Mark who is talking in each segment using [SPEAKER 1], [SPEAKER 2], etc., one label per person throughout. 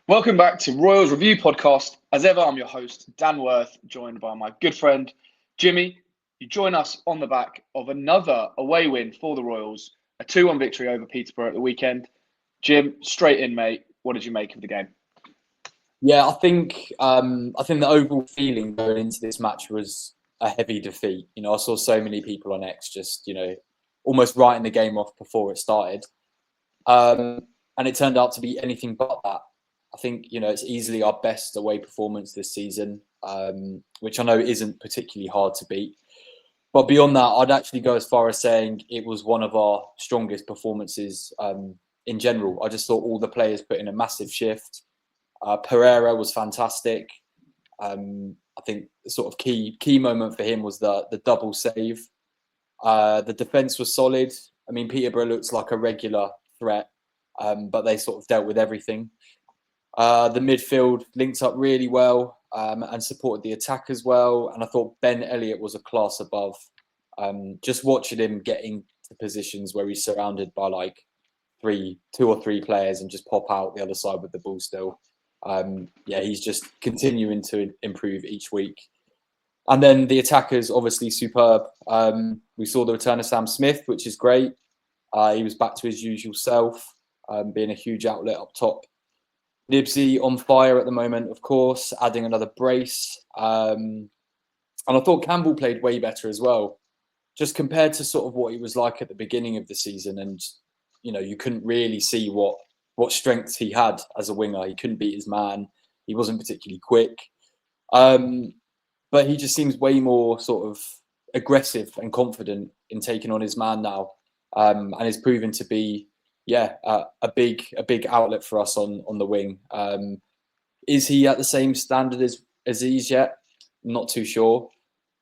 [SPEAKER 1] Welcome back to Royals Review Podcast. As ever, I'm your host, Dan Worth, joined by my good friend, Jimmy. You join us on the back of another away win for the Royals, a 2-1 victory over Peterborough at the weekend. Jim, straight in, mate. What did you make of the game?
[SPEAKER 2] Yeah, I think the overall feeling going into this match was a heavy defeat. I saw so many people on X just, almost writing the game off before it started. And it turned out to be anything but that. I think, it's easily our best away performance this season, which I know isn't particularly hard to beat. But beyond that, I'd actually go as far as saying it was one of our strongest performances in general. I just thought all the players put in a massive shift. Pereira was fantastic. I think the sort of key moment for him was the double save. The defence was solid. I mean, Peterborough looks like a regular threat, but they sort of dealt with everything. The midfield linked up really well and supported the attack as well. And I thought Ben Elliott was a class above. Just watching him getting to positions where he's surrounded by like two or three players and just pop out the other side with the ball still. He's just continuing to improve each week. And then the attackers, obviously superb. We saw the return of Sam Smith, which is great. He was back to his usual self, being a huge outlet up top. Nibsy on fire at the moment, of course, adding another brace. And I thought Campbell played way better as well, just compared to sort of what he was like at the beginning of the season. And, you couldn't really see what strengths he had as a winger. He couldn't beat his man. He wasn't particularly quick. But he just seems way more sort of aggressive and confident in taking on his man now. And is proven to be, a big outlet for us on the wing. Is he at the same standard as Aziz yet? Not too sure.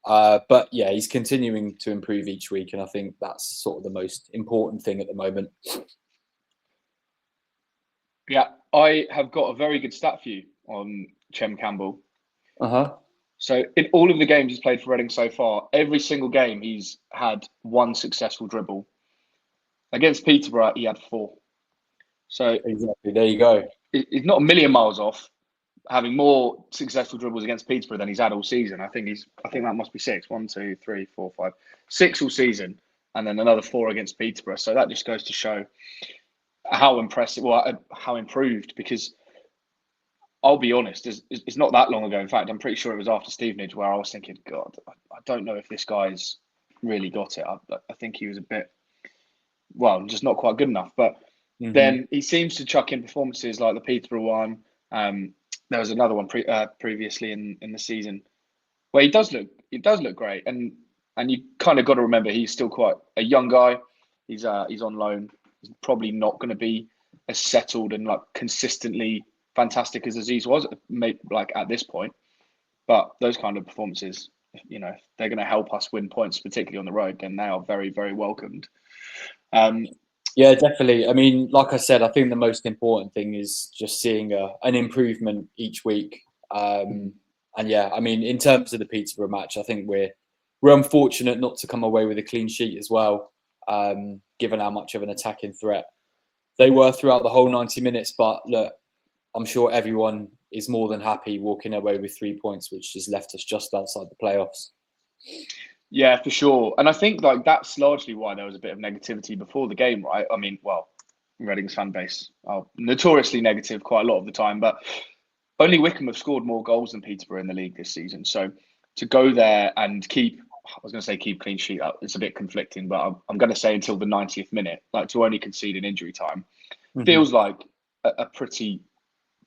[SPEAKER 2] But yeah, he's continuing to improve each week. And I think that's sort of the most important thing at the moment.
[SPEAKER 1] Yeah, I have got a very good stat for you on Chem Campbell. So in all of the games he's played for Reading so far, every single game he's had one successful dribble. Against Peterborough, he had 4. So
[SPEAKER 2] exactly, there you go.
[SPEAKER 1] He's not a million miles off having more successful dribbles against Peterborough than he's had all season. I think that must be 6. 1, 2, 3, 4, 5, 6 all season, and then another 4 against Peterborough. So that just goes to show how impressive, how improved. Because I'll be honest, it's not that long ago. In fact, I'm pretty sure it was after Stevenage where I was thinking, God, I don't know if this guy's really got it. I think he was a bit, just not quite good enough. But then he seems to chuck in performances like the Peterborough one. There was another one previously in the season where he does look great. And you kind of got to remember he's still quite a young guy. He's on loan. He's probably not going to be as settled and like consistently fantastic as Aziz was, like at this point. But those kind of performances, if they're going to help us win points, particularly on the road, then they are very, very welcomed.
[SPEAKER 2] Yeah, definitely. I mean, like I said, I think the most important thing is just seeing an improvement each week. And yeah, I mean, in terms of the Peterborough match, I think we're unfortunate not to come away with a clean sheet as well, given how much of an attacking threat they were throughout the whole 90 minutes. But look, I'm sure everyone is more than happy walking away with 3 points, which has left us just outside the playoffs.
[SPEAKER 1] Yeah, for sure. And I think like that's largely why there was a bit of negativity before the game, right? I mean, Reading's fan base are notoriously negative quite a lot of the time, but only Wickham have scored more goals than Peterborough in the league this season. So to go there and keep clean sheet, it's a bit conflicting, but I'm going to say until the 90th minute, like to only concede in injury time, feels like a pretty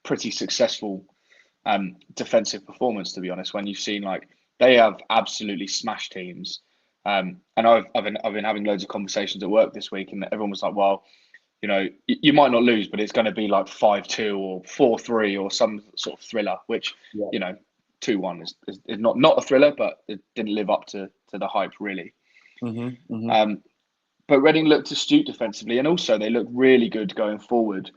[SPEAKER 1] successful defensive performance, to be honest, when you've seen like they have absolutely smashed teams. And I've been having loads of conversations at work this week, and everyone was like, well, you might not lose, but it's going to be like 5-2 or 4-3 or some sort of thriller, which, 2-1 is not a thriller, but it didn't live up to the hype, really. But Reading looked astute defensively, and also they looked really good going forward.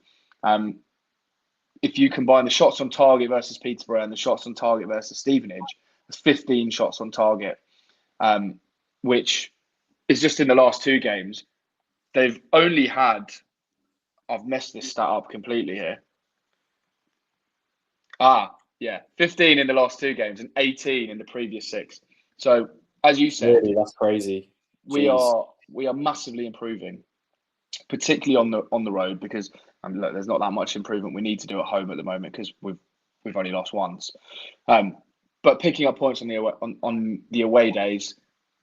[SPEAKER 1] If you combine the shots on target versus Peterborough and the shots on target versus Stevenage, it's 15 shots on target, which is just in the last 2 games. They've only had, I've messed this stat up completely here. Yeah, 15 in the last 2 games and 18 in the previous 6. So, as you said,
[SPEAKER 2] Really, that's crazy.
[SPEAKER 1] we
[SPEAKER 2] Jeez.
[SPEAKER 1] are massively improving, particularly on the road because look, there's not that much improvement we need to do at home at the moment because we've only lost once. But picking up points on the away days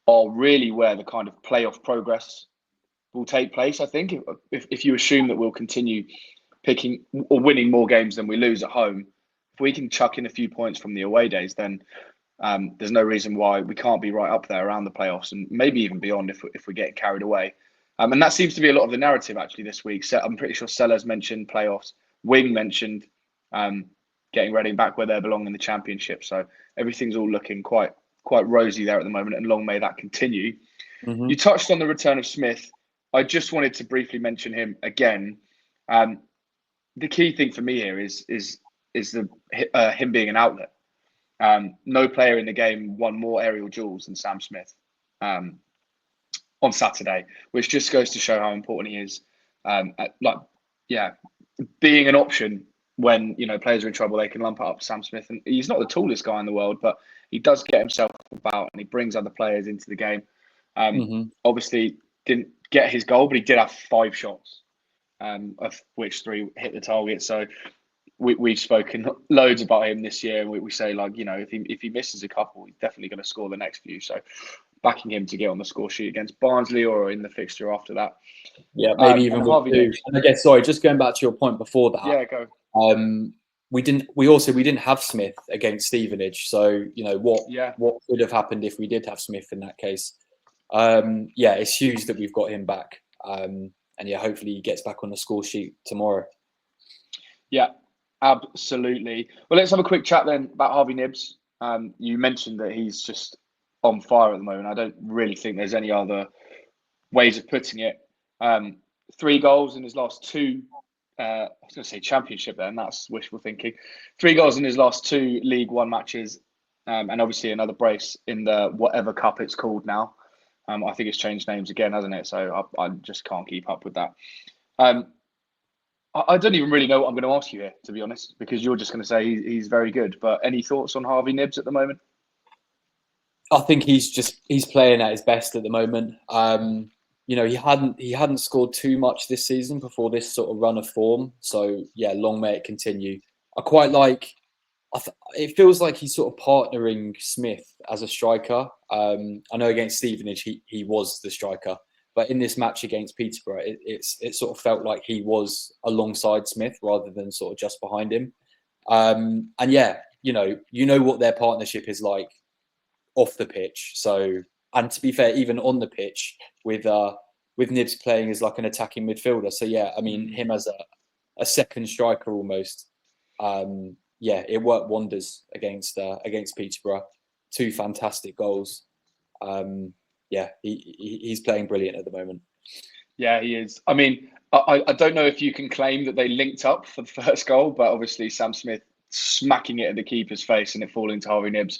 [SPEAKER 1] are really where the kind of playoff progress will take place. I think if you assume that we'll continue picking or winning more games than we lose at home, if we can chuck in a few points from the away days, then there's no reason why we can't be right up there around the playoffs and maybe even beyond if we get carried away. And that seems to be a lot of the narrative actually this week. So I'm pretty sure Sellers mentioned playoffs. Wing mentioned getting Reading back where they belong in the Championship. So everything's all looking quite rosy there at the moment, and long may that continue.
[SPEAKER 2] Mm-hmm.
[SPEAKER 1] You touched on the return of Smith. I just wanted to briefly mention him again. The key thing for me here is him being an outlet. No player in the game won more aerial duels than Sam Smith on Saturday, which just goes to show how important he is. Being an option when players are in trouble, they can lump it up to Sam Smith, and he's not the tallest guy in the world, but he does get himself about and he brings other players into the game. Obviously, didn't get his goal, but he did have 5 shots, of which 3 hit the target. So we've spoken loads about him this year. We say if he misses a couple, he's definitely going to score the next few. So backing him to get on the score sheet against Barnsley or in the fixture after that.
[SPEAKER 2] Yeah, maybe even with
[SPEAKER 1] Harvey
[SPEAKER 2] 2.
[SPEAKER 1] Nicks.
[SPEAKER 2] And I guess, sorry, just going back to your point before that.
[SPEAKER 1] Yeah, go.
[SPEAKER 2] We didn't have Smith against Stevenage. So what could have happened if we did have Smith in that case? It's huge that we've got him back. And hopefully he gets back on the score sheet tomorrow.
[SPEAKER 1] Yeah, absolutely. Well, let's have a quick chat then about Harvey Nibbs. You mentioned that he's just on fire at the moment. I don't really think there's any other ways of putting it. 3 goals in his last 2. I was going to say Championship then. That's wishful thinking. 3 goals in his last 2 League One matches, and obviously another brace in the whatever cup it's called now. I think it's changed names again, hasn't it? So I just can't keep up with that. I don't even really know what I'm going to ask you here, to be honest, because you're just going to say he's very good. But any thoughts on Harvey Nibbs at the moment?
[SPEAKER 2] I think he's playing at his best at the moment. He hadn't scored too much this season before this sort of run of form. So long may it continue. I quite like. It feels like he's sort of partnering Smith as a striker. I know against Stevenage he was the striker, but in this match against Peterborough, it sort of felt like he was alongside Smith rather than sort of just behind him. What their partnership is like off the pitch. So, and to be fair, even on the pitch with Nibbs playing as like an attacking midfielder. So him as a second striker almost. It worked wonders against Peterborough. 2 fantastic goals. He's playing brilliant at the moment.
[SPEAKER 1] Yeah, he is. I mean, I don't know if you can claim that they linked up for the first goal, but obviously Sam Smith smacking it at the keeper's face and it falling to Harvey Nibbs.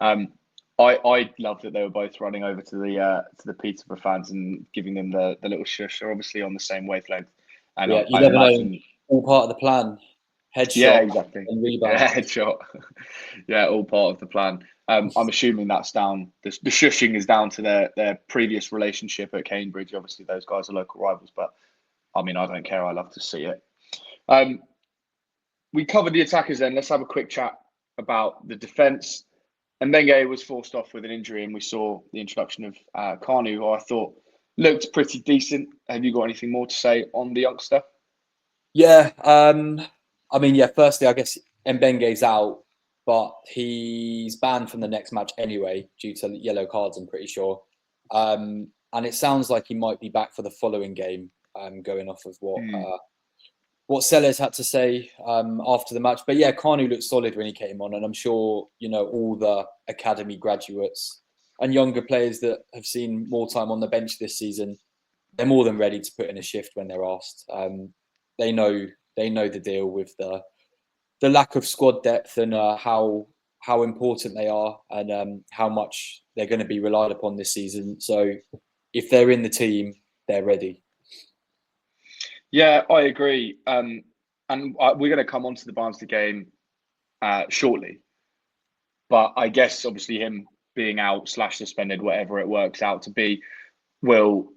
[SPEAKER 1] I love that they were both running over to the Peterborough fans and giving them the little shush. They're obviously on the same wavelength. And
[SPEAKER 2] you never know. All part of the plan. Headshot.
[SPEAKER 1] Yeah, exactly.
[SPEAKER 2] And rebound.
[SPEAKER 1] Yeah, headshot. Yeah, all part of the plan. I'm assuming that's down. The shushing is down to their previous relationship at Cambridge. Obviously, those guys are local rivals, but I mean, I don't care. I love to see it. We covered the attackers then. Let's have a quick chat about the defence. And Menge was forced off with an injury, and we saw the introduction of Kanu, who I thought looked pretty decent. Have you got anything more to say on the youngster?
[SPEAKER 2] Yeah. Firstly, I guess Mbenge's out, but he's banned from the next match anyway due to yellow cards, I'm pretty sure. And it sounds like he might be back for the following game, going off of what Sellers had to say after the match. But yeah, Kanu looked solid when he came on, and I'm sure all the academy graduates and younger players that have seen more time on the bench this season, they're more than ready to put in a shift when they're asked. They know the deal with the lack of squad depth and how important they are and how much they're going to be relied upon this season. So if they're in the team, they're ready.
[SPEAKER 1] Yeah, I agree. And we're going to come on to the Barnsley game shortly. But I guess obviously him being out / suspended, whatever it works out to be, will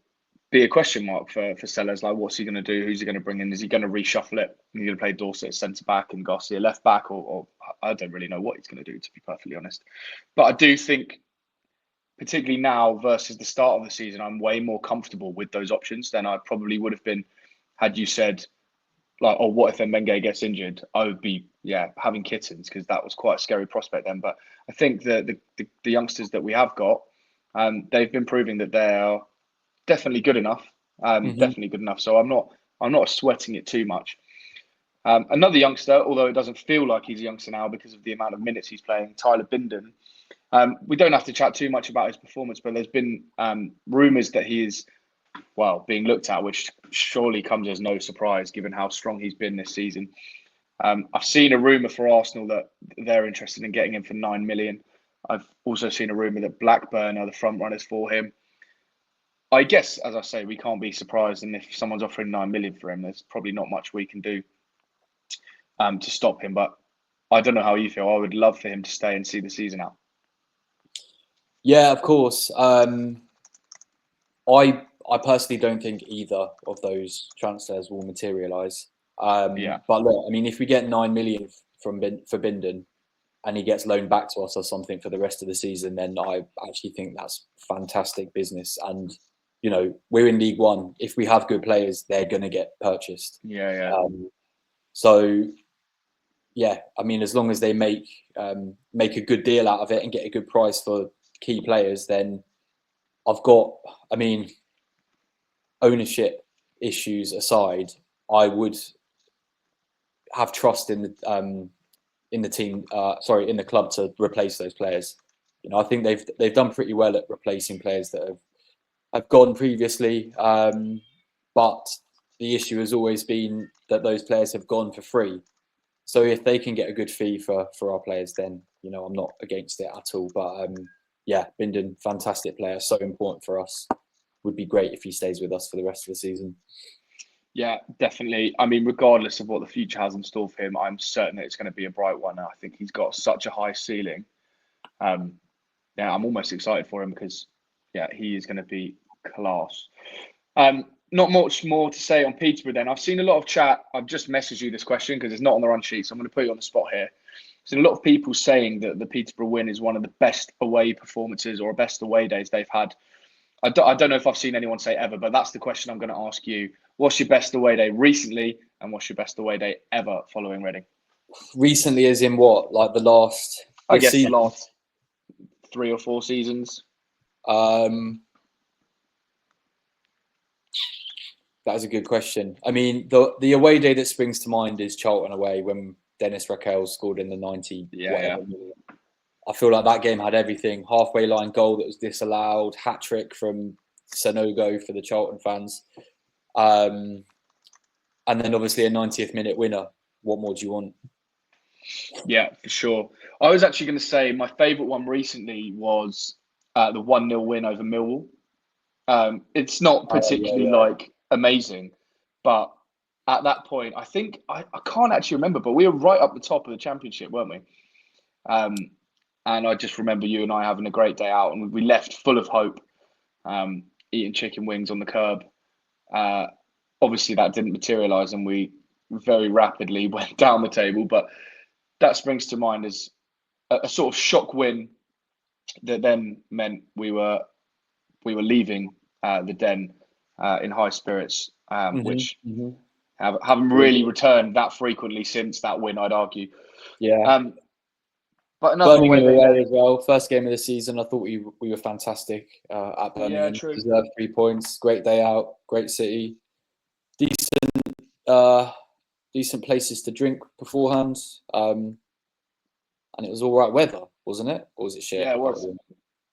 [SPEAKER 1] be a question mark for Sellers. Like, what's he going to do? Who's he going to bring in? Is he going to reshuffle it? Is he going to play Dorset as centre back and Garcia left back? Or I don't really know what he's going to do, to be perfectly honest. But I do think, particularly now versus the start of the season, I'm way more comfortable with those options than I probably would have been had you said, like, oh, what if Menge gets injured? I would be, having kittens, because that was quite a scary prospect then. But I think the youngsters that we have got, they've been proving that they're definitely good enough. Definitely good enough. So I'm not sweating it too much. Another youngster, although it doesn't feel like he's a youngster now because of the amount of minutes he's playing, Tyler Binden. We don't have to chat too much about his performance, but there's been rumours that he is, being looked at, which surely comes as no surprise given how strong he's been this season. I've seen a rumour for Arsenal that they're interested in getting him for 9 million. I've also seen a rumour that Blackburn are the front runners for him. I guess, as I say, we can't be surprised, and if someone's offering 9 million for him, there's probably not much we can do to stop him. But I don't know how you feel. I would love for him to stay and see the season out.
[SPEAKER 2] Yeah, of course. I personally don't think either of those transfers will materialise. But look, I mean, if we get 9 million for Binden and he gets loaned back to us or something for the rest of the season, then I actually think that's fantastic business. And we're in League One. If we have good players, they're going to get purchased. So, I mean, as long as they make a good deal out of it and get a good price for key players, then ownership issues aside, I would have trust in the team. In the club to replace those players. I think they've done pretty well at replacing players that have gone previously. But the issue has always been that those players have gone for free. So if they can get a good fee for our players, then I'm not against it at all. But Binden, fantastic player, so important for us. Would be great if he stays with us for the rest of the season.
[SPEAKER 1] Yeah, definitely. I mean, regardless of what the future has in store for him, I'm certain that it's going to be a bright one. I think he's got such a high ceiling. I'm almost excited for him because, he is going to be class. Not much more to say on Peterborough then. I've seen a lot of chat. I've just messaged you this question because it's not on the run sheet, so I'm going to put you on the spot here. I've seen a lot of people saying that the Peterborough win is one of the best away performances or best away days they've had. I don't know if I've seen anyone say ever, but that's the question I'm going to ask you. What's your best away day recently, and what's your best away day ever following Reading?
[SPEAKER 2] Recently, as in what? Like the last?
[SPEAKER 1] I guess the last 3 or 4 seasons.
[SPEAKER 2] That is a good question. I mean, the away day that springs to mind is Charlton away when Dennis Raquel scored in the 90. I feel like that game had everything. Halfway line goal that was disallowed, hat-trick from Sanogo for the Charlton fans. And then obviously a 90th minute winner. What more do you want?
[SPEAKER 1] Yeah, for sure. I was actually going to say my favourite one recently was the 1-0 win over Millwall. It's not particularly amazing, but at that point, I think I can't actually remember, but we were right up the top of the championship, weren't we? And I just remember you and I having a great day out, and we left full of hope, eating chicken wings on the curb. Obviously, that didn't materialise, and we very rapidly went down the table. But that springs to mind as a sort of shock win that then meant we were leaving the Den in high spirits, which haven't really returned that frequently since that win, I'd argue.
[SPEAKER 2] Yeah.
[SPEAKER 1] But another
[SPEAKER 2] Birmingham away as well. First game of the season. I thought we were fantastic at Birmingham.
[SPEAKER 1] Yeah, true.
[SPEAKER 2] Deserved 3 points. Great day out. Great city. Decent places to drink beforehand. And it was all right weather, wasn't it? Or was it shit?
[SPEAKER 1] Yeah, it was.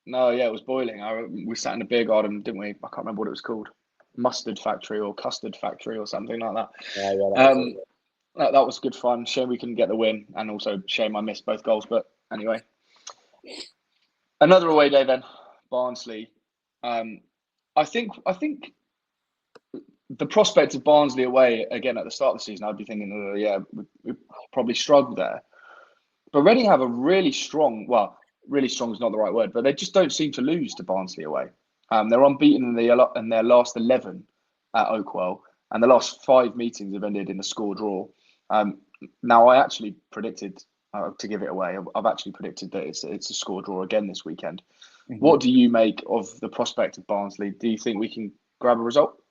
[SPEAKER 1] No, it was boiling. We sat in a beer garden, didn't we? I can't remember what it was called. Mustard Factory or Custard Factory or something like that. That was good fun. Shame we couldn't get the win, and also shame I missed both goals. But anyway, another away day then, Barnsley. I think the prospect of Barnsley away again at the start of the season, I'd be thinking, we probably struggled there. But Reading have a really strong, well, really strong is not the right word, but they just don't seem to lose to Barnsley away. They're unbeaten in their last 11 at Oakwell, and the last 5 meetings have ended in a score draw. Now, I actually predicted, to give it away, I've actually predicted that it's a score draw again this weekend.
[SPEAKER 2] Mhm.
[SPEAKER 1] What do you make of the prospect of Barnsley? Do you think we can grab a result?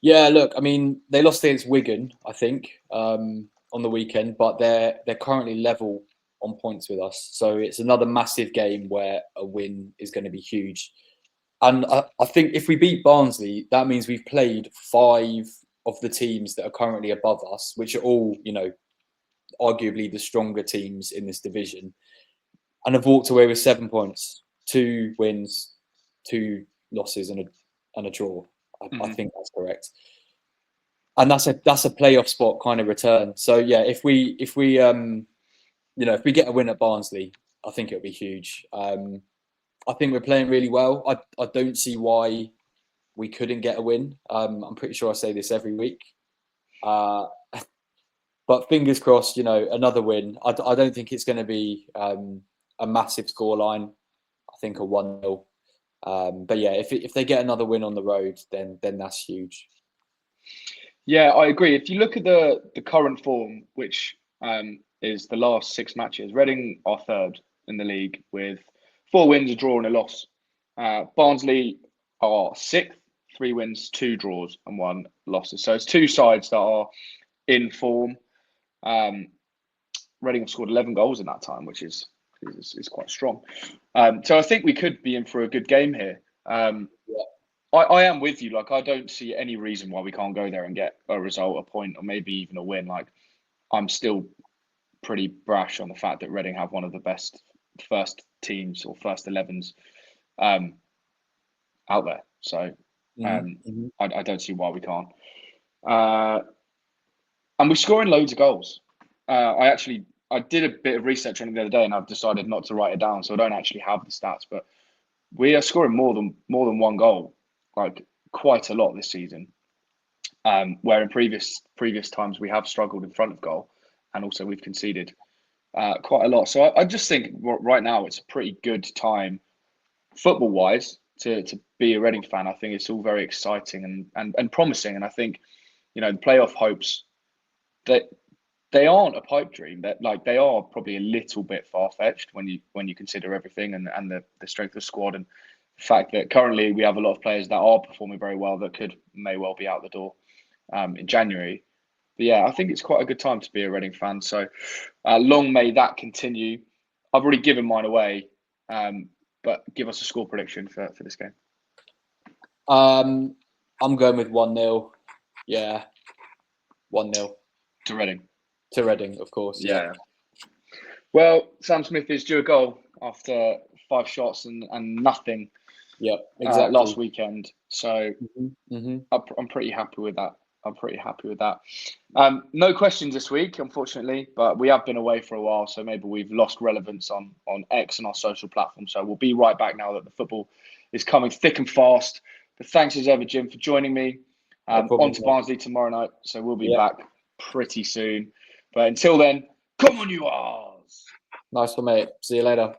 [SPEAKER 2] Yeah, look, I mean, they lost against Wigan, I think, on the weekend, but they're currently level on points with us. So it's another massive game where a win is going to be huge. And I think if we beat Barnsley, that means we've played 5 of the teams that are currently above us, which are all, arguably the stronger teams in this division, and have walked away with 7 points, 2 wins, 2 losses, and a draw. I think that's correct. And that's a playoff spot kind of return. So yeah, if we get a win at Barnsley, I think it'll be huge. I think we're playing really well. I don't see why we couldn't get a win. I'm pretty sure I say this every week. But fingers crossed, another win. I don't think it's going to be a massive scoreline. I think a 1-0. But yeah, if they get another win on the road, then that's huge.
[SPEAKER 1] Yeah, I agree. If you look at the current form, which is the last 6 matches, Reading are third in the league with 4 wins, a draw, and a loss. Barnsley are 6th, 3 wins, 2 draws, and 1 losses. So it's 2 sides that are in form. Reading have scored 11 goals in that time, which is quite strong. So I think we could be in for a good game here. I am with you. Like, I don't see any reason why we can't go there and get a result, a point, or maybe even a win. Like, I'm still pretty brash on the fact that Reading have one of the best first teams or first 11s out there. So I don't see why we can't. And we're scoring loads of goals. I did a bit of research on it the other day, and I've decided not to write it down, so I don't actually have the stats. But we are scoring more than 1 goal, like quite a lot this season. Where in previous times we have struggled in front of goal, and also we've conceded quite a lot. So I just think right now it's a pretty good time, football wise, to be a Reading fan. I think it's all very exciting and promising, and I think the playoff hopes that they aren't a pipe dream. That they are probably a little bit far fetched when you consider everything and the strength of the squad and the fact that currently we have a lot of players that are performing very well that may well be out the door in January. But yeah, I think it's quite a good time to be a Reading fan. So long may that continue. I've already given mine away, but give us a score prediction for this game.
[SPEAKER 2] I'm going with 1-0. Yeah, 1-0
[SPEAKER 1] to Reading.
[SPEAKER 2] To Reading, of course. Yeah.
[SPEAKER 1] Well, Sam Smith is due a goal after 5 shots and nothing.
[SPEAKER 2] Yeah, exactly.
[SPEAKER 1] Last weekend. So I'm pretty happy with that. No questions this week, unfortunately, but we have been away for a while, so maybe we've lost relevance on X and our social platforms. So we'll be right back now that the football is coming thick and fast. But thanks as ever, Jim, for joining me. On to Barnsley tomorrow night, so we'll be back pretty soon. But until then, come on, you R's!
[SPEAKER 2] Nice one, mate. See you later.